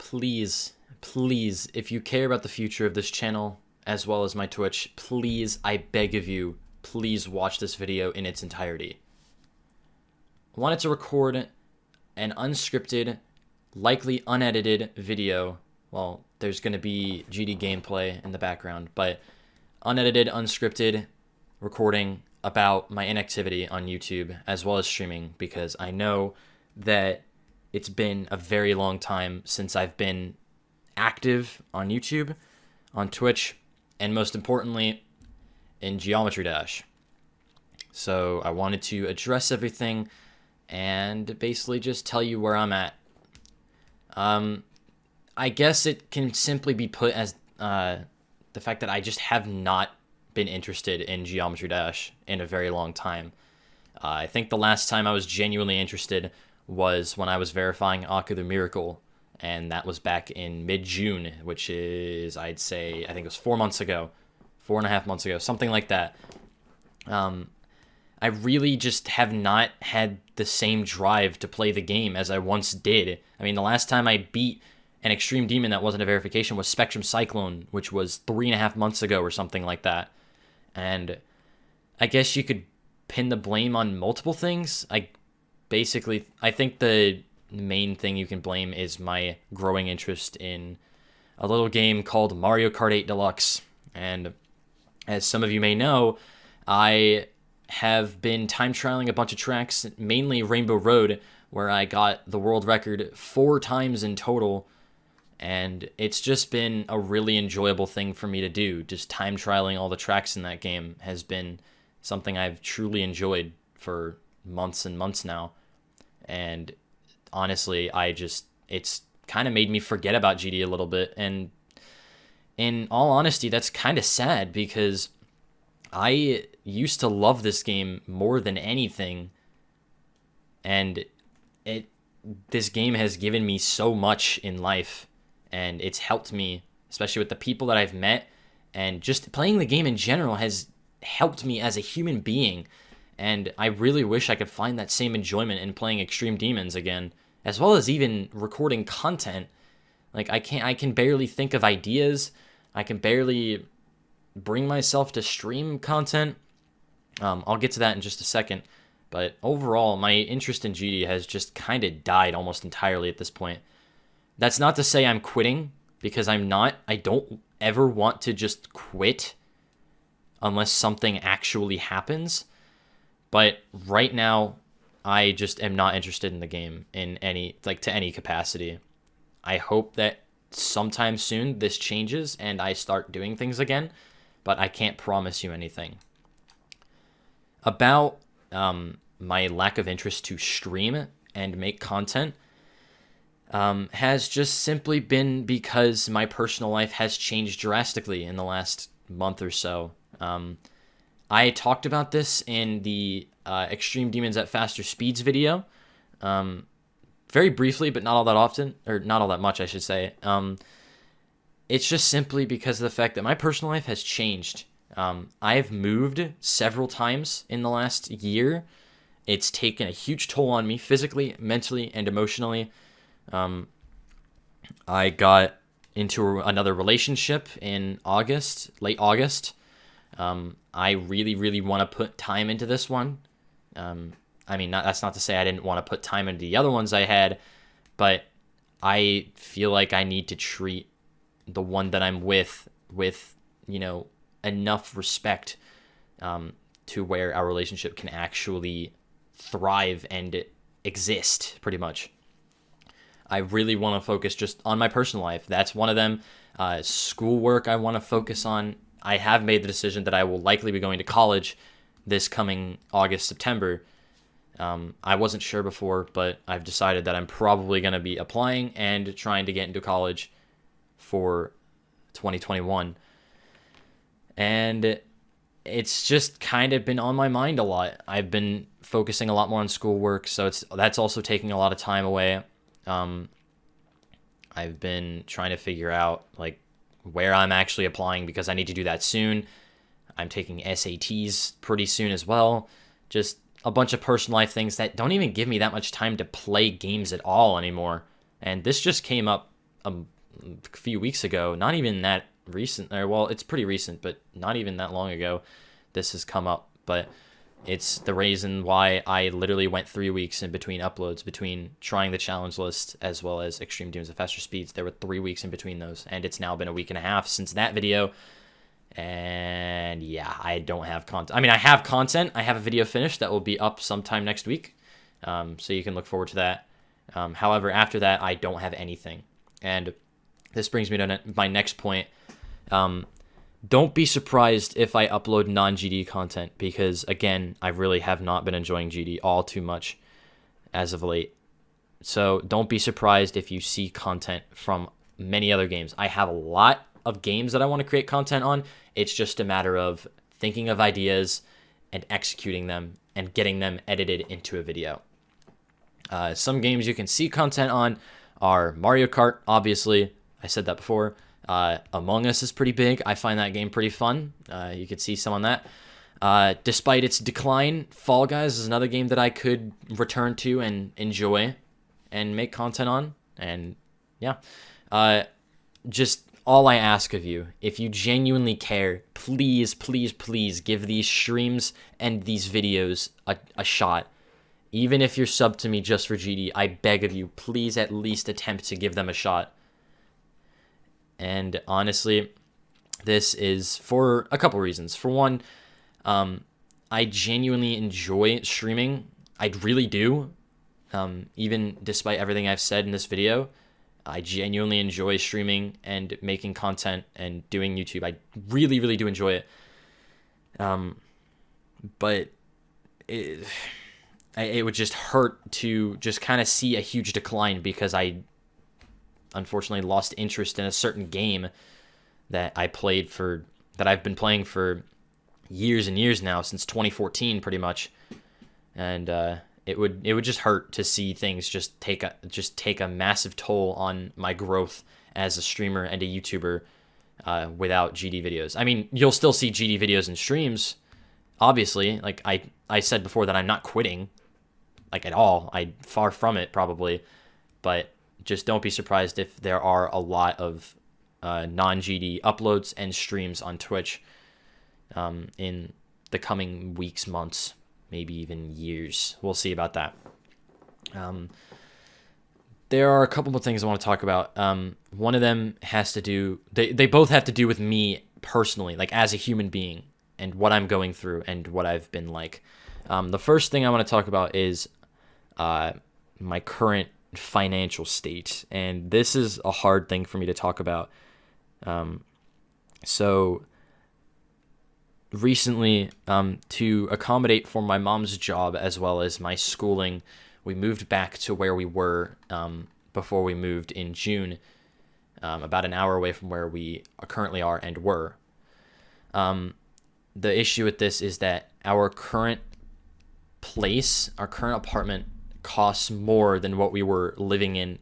please, please, if you care about the future of this channel as well as my Twitch, please, I beg of you, please watch this video in its entirety. I wanted to record an unscripted, likely unedited video. Well, there's going to be GD gameplay in the background, but unedited, unscripted recording about my inactivity on YouTube as well as streaming, because I know that it's been a very long time since I've been active on YouTube, on Twitch, and most importantly, in Geometry Dash. So I wanted to address everything and basically just tell you where I'm at. I guess it can simply be put as the fact that I just have not been interested in Geometry Dash in a very long time. I think the last time I was genuinely interested was when I was verifying Akka the Miracle, and that was back in mid-June, which is, I think it was 4 months ago, 4.5 months ago, something like that. I really just have not had the same drive to play the game as I once did. I mean, the last time I beat an Extreme Demon that wasn't a verification was Spectrum Cyclone, which was 3.5 months ago or something like that. And I guess you could pin the blame on multiple things. I think the main thing you can blame is my growing interest in a little game called Mario Kart 8 Deluxe. And as some of you may know, I have been time trialing a bunch of tracks, mainly Rainbow Road, where I got the world record 4 times in total. And it's just been a really enjoyable thing for me to do. Just time trialing all the tracks in that game has been something I've truly enjoyed for months and months now. And honestly, it's kind of made me forget about GD a little bit. And in all honesty, that's kind of sad, because I used to love this game more than anything. And this game has given me so much in life. And it's helped me, especially with the people that I've met. And just playing the game in general has helped me as a human being. And I really wish I could find that same enjoyment in playing Extreme Demons again, as well as even recording content. Like, I can barely think of ideas. I can barely bring myself to stream content. I'll get to that in just a second. But overall, my interest in GD has just kind of died almost entirely at this point. That's not to say I'm quitting, because I'm not. I don't ever want to just quit unless something actually happens. But right now, I just am not interested in the game in to any capacity. I hope that sometime soon this changes and I start doing things again, but I can't promise you anything. About my lack of interest to stream and make content has just simply been because my personal life has changed drastically in the last month or so. I talked about this in the Extreme Demons at Faster Speeds video, very briefly, but not all that often, or not all that much, I should say. It's just simply because of the fact that my personal life has changed. I've moved several times in the last year. It's taken a huge toll on me physically, mentally, and emotionally. I got into another relationship in late August. I really, really want to put time into this one. I mean, that's not to say I didn't want to put time into the other ones I had, but I feel like I need to treat the one that I'm with, enough respect, to where our relationship can actually thrive and exist, pretty much. I really want to focus just on my personal life. That's one of them. Schoolwork I want to focus on. I have made the decision that I will likely be going to college this coming August, September. I wasn't sure before, but I've decided that I'm probably going to be applying and trying to get into college for 2021. And it's just kind of been on my mind a lot. I've been focusing a lot more on schoolwork, so that's also taking a lot of time away. I've been trying to figure out where I'm actually applying, because I need to do that soon. I'm taking SATs pretty soon as well. Just a bunch of personal life things that don't even give me that much time to play games at all anymore. And this just came up few weeks ago, not even that recent, or well, it's pretty recent, but not even that long ago, this has come up. But it's the reason why I literally went 3 weeks in between uploads, between trying the challenge list as well as Extreme Demons at Faster Speeds. There were 3 weeks in between those, and it's now been a week and a half since that video. And yeah, I don't have content. I mean, I have content. I have a video finished that will be up sometime next week, so you can look forward to that. However, after that, I don't have anything. And this brings me to my next point. Don't be surprised if I upload non-GD content, because, again, I really have not been enjoying GD all too much as of late. So don't be surprised if you see content from many other games. I have a lot of games that I want to create content on. It's just a matter of thinking of ideas and executing them and getting them edited into a video. Some games you can see content on are Mario Kart, obviously. I said that before. Among Us is pretty big. I find that game pretty fun. You could see some on that. Despite its decline, Fall Guys is another game that I could return to and enjoy and make content on. And yeah, just all I ask of you, if you genuinely care, please, please, please give these streams and these videos a shot. Even if you're subbed to me just for GD, I beg of you, please at least attempt to give them a shot. And honestly, this is for a couple reasons. For one, I genuinely enjoy streaming. I really do. Even despite everything I've said in this video, I genuinely enjoy streaming and making content and doing YouTube. I really, really do enjoy it. But it would just hurt to just kind of see a huge decline, because I unfortunately lost interest in a certain game that I've been playing for years and years now, since 2014 pretty much. And it would just hurt to see things just take a massive toll on my growth as a streamer and a YouTuber without GD videos. I mean, you'll still see GD videos and streams, obviously. Like I said before, that I'm not quitting, like, at all. I far from it, probably. But just don't be surprised if there are a lot of non-GD uploads and streams on Twitch in the coming weeks, months, maybe even years. We'll see about that. There are a couple more things I want to talk about. One of them has to do... They both have to do with me personally, like as a human being, and what I'm going through and what I've been like. The first thing I want to talk about is my current financial state, and this is a hard thing for me to talk about. So recently, to accommodate for my mom's job as well as my schooling, we moved back to where we were before we moved in June, about an hour away from where we currently are and were. The issue with this is that our current apartment costs more than what we were living in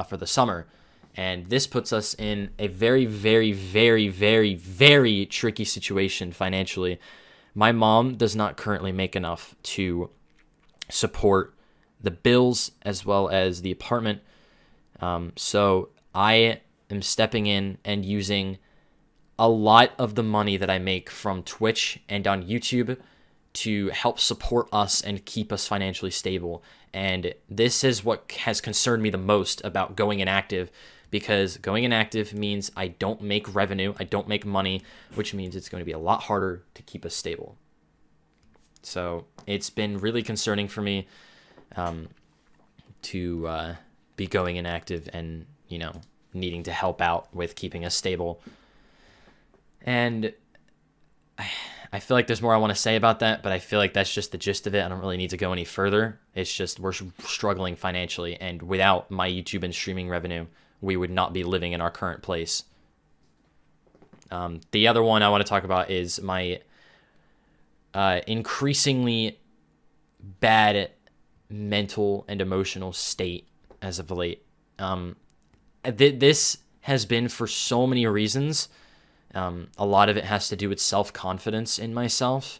for the summer. And this puts us in a very, very, very, very, very tricky situation financially. My mom does not currently make enough to support the bills as well as the apartment. So I am stepping in and using a lot of the money that I make from Twitch and on YouTube to help support us and keep us financially stable. And this is what has concerned me the most about going inactive, because going inactive means I don't make revenue, I don't make money, which means it's going to be a lot harder to keep us stable. So it's been really concerning for me to be going inactive and, needing to help out with keeping us stable. And I feel like there's more I want to say about that, but I feel like that's just the gist of it. I don't really need to go any further. It's just we're struggling financially, and without my YouTube and streaming revenue, we would not be living in our current place. The other one I want to talk about is my increasingly bad mental and emotional state as of late. This has been for so many reasons. A lot of it has to do with self-confidence in myself.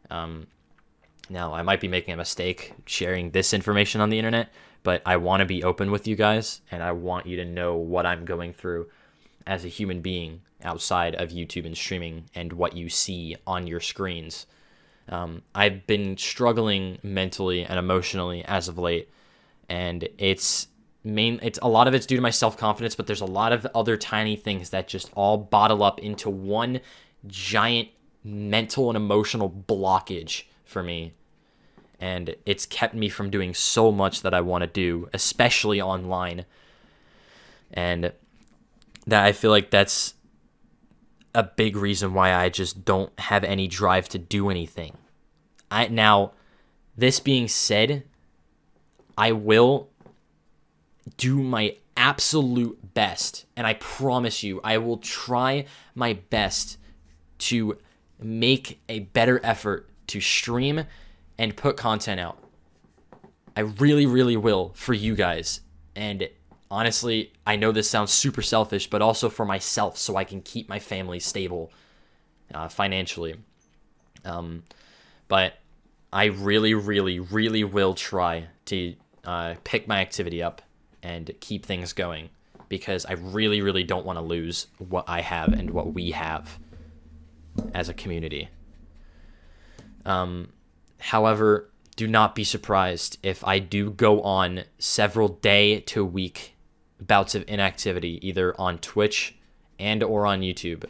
Now, I might be making a mistake sharing this information on the internet, but I want to be open with you guys, and I want you to know what I'm going through as a human being outside of YouTube and streaming and what you see on your screens. I've been struggling mentally and emotionally as of late, and it's a lot of it's due to my self-confidence, but there's a lot of other tiny things that just all bottle up into one giant mental and emotional blockage for me. And it's kept me from doing so much that I want to do, especially online. And that I feel like that's a big reason why I just don't have any drive to do anything. Now, this being said, I will do my absolute best, and I promise you, I will try my best to make a better effort to stream and put content out. I really, really will for you guys. And honestly, I know this sounds super selfish, but also for myself, so I can keep my family stable financially. But I really, really, really will try to pick my activity up and keep things going, because I really, really don't want to lose what I have and what we have as a community. However, do not be surprised if I do go on several day to week bouts of inactivity, either on Twitch and or on YouTube.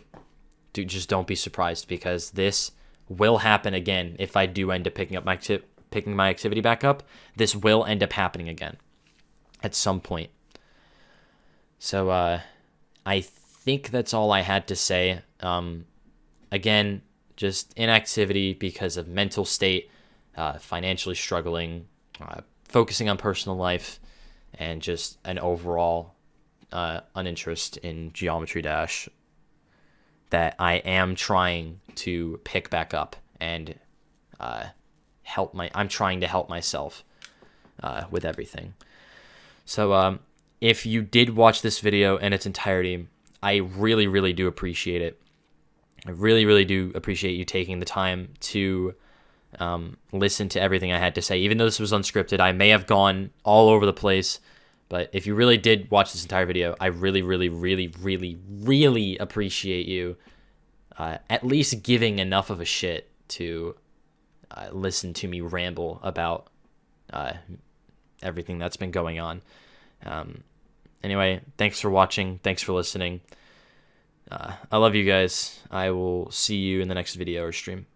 Just don't be surprised, because this will happen again. If I do end up picking my activity back up, this will end up happening again at some point. So I think that's all I had to say. Again, just inactivity because of mental state, financially struggling, focusing on personal life, and just an overall uninterest in Geometry Dash that I am trying to pick back up and I'm trying to help myself with everything. So if you did watch this video in its entirety, I really, really do appreciate it. I really, really do appreciate you taking the time to listen to everything I had to say. Even though this was unscripted, I may have gone all over the place, but if you really did watch this entire video, I really, really, really, really, really appreciate you at least giving enough of a shit to listen to me ramble about everything that's been going on. Anyway, thanks for watching. Thanks for listening. I love you guys. I will see you in the next video or stream.